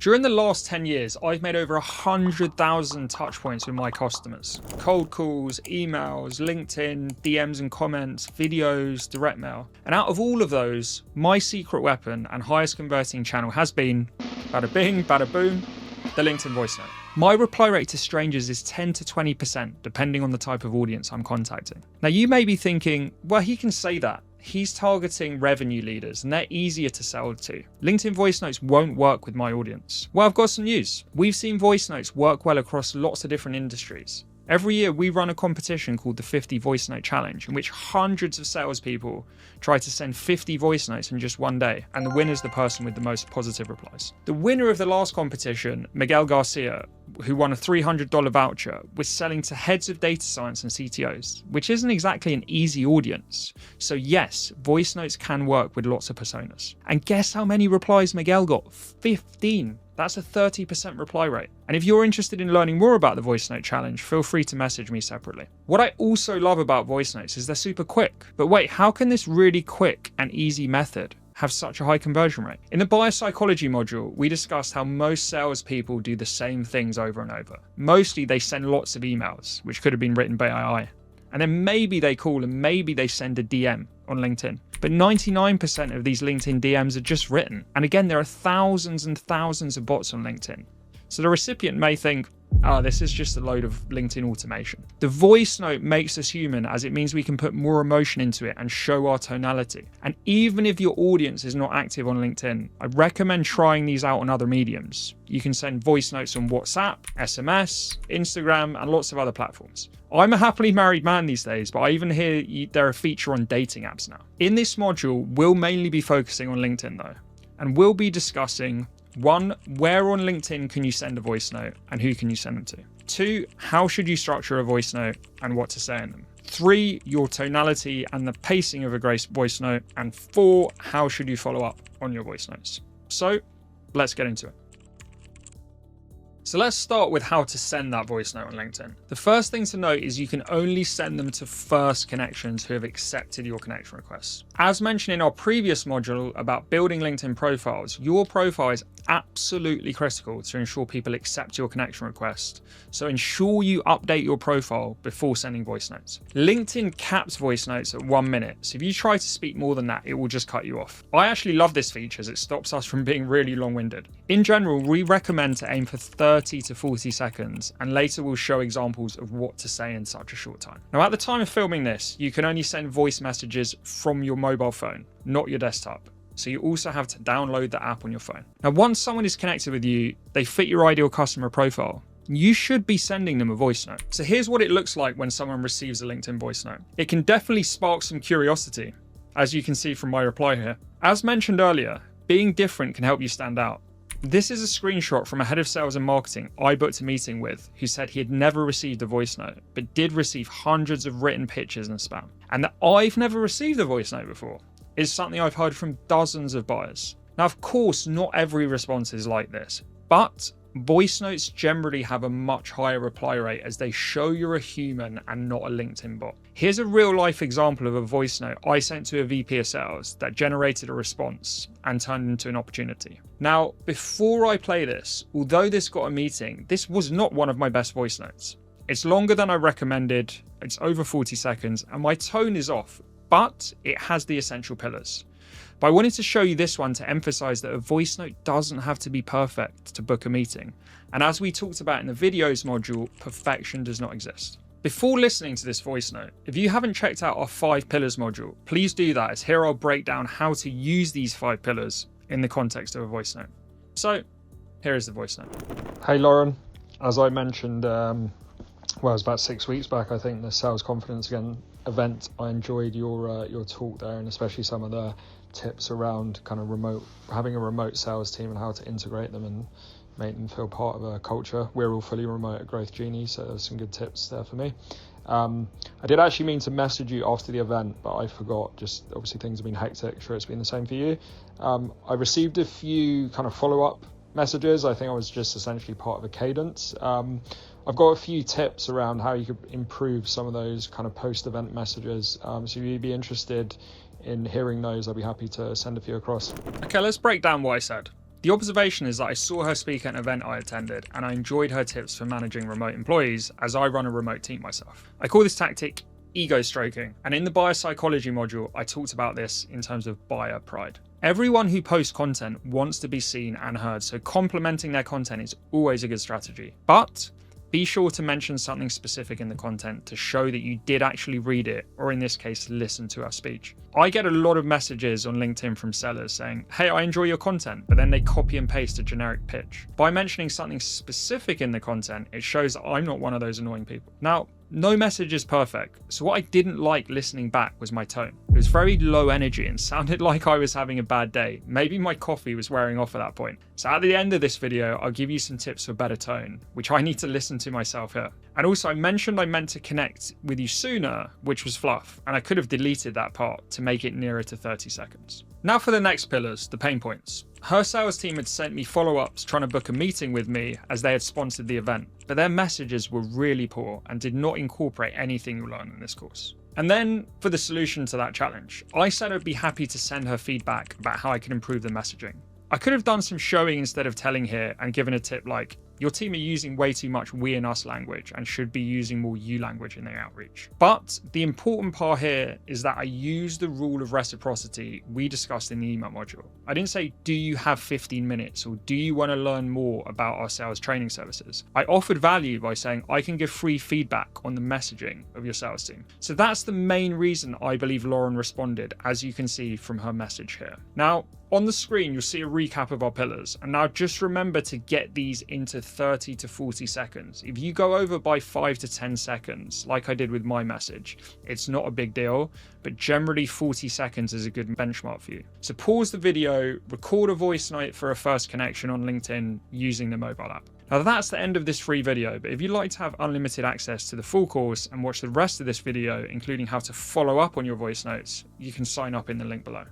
During the last 10 years, I've made over 100,000 touch points with my customers. Cold calls, emails, LinkedIn, DMs and comments, videos, direct mail. And out of all of those, my secret weapon and highest converting channel has been, bada bing, bada boom, the LinkedIn voice note. My reply rate to strangers is 10 to 20%, depending on the type of audience I'm contacting. Now you may be thinking, well, he can say that. He's targeting revenue leaders and they're easier to sell to. LinkedIn voice notes won't work with my audience. Well, I've got some news. We've seen voice notes work well across lots of different industries. Every year we run a competition called the 50 Voice Note Challenge, in which hundreds of salespeople try to send 50 voice notes in just one day, and the winner is the person with the most positive replies. The winner of the last competition, Miguel Garcia, who won a $300 voucher, was selling to heads of data science and CTOs, which isn't exactly an easy audience. So yes, voice notes can work with lots of personas. And guess how many replies Miguel got? 15. That's a 30% reply rate. And if you're interested in learning more about the voice note challenge, feel free to message me separately. What I also love about voice notes is they're super quick. But wait, how can this really quick and easy method have such a high conversion rate? In the biopsychology module, we discussed how most salespeople do the same things over and over. Mostly they send lots of emails, which could have been written by AI. And then maybe they call and maybe they send a DM on LinkedIn. But 99% of these LinkedIn DMs are just written. And again, there are thousands and thousands of bots on LinkedIn. So the recipient may think, oh, this is just a load of LinkedIn automation. The voice note makes us human, as it means we can put more emotion into it and show our tonality. And even if your audience is not active on LinkedIn, I recommend trying these out on other mediums. You can send voice notes on WhatsApp, SMS, Instagram, and lots of other platforms. I'm a happily married man these days, but I even hear they're a feature on dating apps now. In this module, we'll mainly be focusing on LinkedIn though, and we'll be discussing 1, where on LinkedIn can you send a voice note and who can you send them to? 2, how should you structure a voice note and what to say in them? 3, your tonality and the pacing of a voice note. And 4, how should you follow up on your voice notes? So let's get into it. So let's start with how to send that voice note on LinkedIn. The first thing to note is you can only send them to first connections who have accepted your connection requests. As mentioned in our previous module about building LinkedIn profiles, your profile is absolutely critical to ensure people accept your connection request. So ensure you update your profile before sending voice notes. LinkedIn caps voice notes at 1 minute. So if you try to speak more than that, it will just cut you off. I actually love this feature as it stops us from being really long-winded. In general, we recommend to aim for 30 to 40 seconds, and later we'll show examples of what to say in such a short time. Now, at the time of filming this, you can only send voice messages from your mobile phone, not your desktop. So you also have to download the app on your phone. Now, once someone is connected with you, they fit your ideal customer profile, you should be sending them a voice note. So here's what it looks like when someone receives a LinkedIn voice note. It can definitely spark some curiosity, as you can see from my reply here. As mentioned earlier, being different can help you stand out. This is a screenshot from a head of sales and marketing I booked a meeting with, who said he had never received a voice note, but did receive hundreds of written pitches and spam. And that I've never received a voice note before is something I've heard from dozens of buyers. Now, of course, not every response is like this, but voice notes generally have a much higher reply rate as they show you're a human and not a LinkedIn bot. Here's a real life example of a voice note I sent to a VP of sales that generated a response and turned into an opportunity. Now, before I play this, although this got a meeting, this was not one of my best voice notes. It's longer than I recommended, it's over 40 seconds, and my tone is off, but it has the essential pillars. But I wanted to show you this one to emphasize that a voice note doesn't have to be perfect to book a meeting. And as we talked about in the videos module, perfection does not exist. Before listening to this voice note, if you haven't checked out our 5 pillars module, please do that, as here I'll break down how to use these 5 pillars in the context of a voice note. So here is the voice note. Hey Lauren, as I mentioned, it was about 6 weeks back, I think, the Sales Confidence Again event. I enjoyed your talk there, and especially some of the tips around kind of having a remote sales team and how to integrate them and make them feel part of a culture. We're all fully remote at Growth Genie, so there's some good tips there for me. I did actually mean to message you after the event, but I forgot. Just obviously things have been hectic. Sure, it's been the same for you. I received a few kind of follow-up messages. I think I was just essentially part of a cadence. I've got a few tips around how you could improve some of those kind of post-event messages. So if you'd be interested in hearing those, I'd be happy to send a few across. Okay, let's break down what I said. The observation is that I saw her speak at an event I attended, and I enjoyed her tips for managing remote employees, as I run a remote team myself. I call this tactic ego stroking, and in the buyer psychology module, I talked about this in terms of buyer pride. Everyone who posts content wants to be seen and heard, so complimenting their content is always a good strategy. But be sure to mention something specific in the content to show that you did actually read it, or in this case, listen to our speech. I get a lot of messages on LinkedIn from sellers saying, hey, I enjoy your content, but then they copy and paste a generic pitch. By mentioning something specific in the content, it shows that I'm not one of those annoying people. Now, no message is perfect, so what I didn't like listening back was my tone. It was very low energy and sounded like I was having a bad day. Maybe my coffee was wearing off at that point. So at the end of this video, I'll give you some tips for better tone, which I need to listen to myself here. And also I mentioned I meant to connect with you sooner, which was fluff, and I could have deleted that part to make it nearer to 30 seconds. Now for the next pillars, the pain points. Her sales team had sent me follow-ups trying to book a meeting with me as they had sponsored the event, but their messages were really poor and did not incorporate anything you'll learn in this course. And then for the solution to that challenge, I said I'd be happy to send her feedback about how I could improve the messaging. I could have done some showing instead of telling here and given a tip like, your team are using way too much we and us language and should be using more you language in their outreach. But the important part here is that I use the rule of reciprocity we discussed in the email module. I didn't say, do you have 15 minutes or do you want to learn more about our sales training services? I offered value by saying I can give free feedback on the messaging of your sales team. So that's the main reason I believe Lauren responded, as you can see from her message here. Now, on the screen, you'll see a recap of our pillars. And now just remember to get these into 30 to 40 seconds. If you go over by 5 to 10 seconds, like I did with my message, it's not a big deal, but generally 40 seconds is a good benchmark for you. So pause the video, record a voice note for a first connection on LinkedIn using the mobile app. Now that's the end of this free video, but if you'd like to have unlimited access to the full course and watch the rest of this video, including how to follow up on your voice notes, you can sign up in the link below.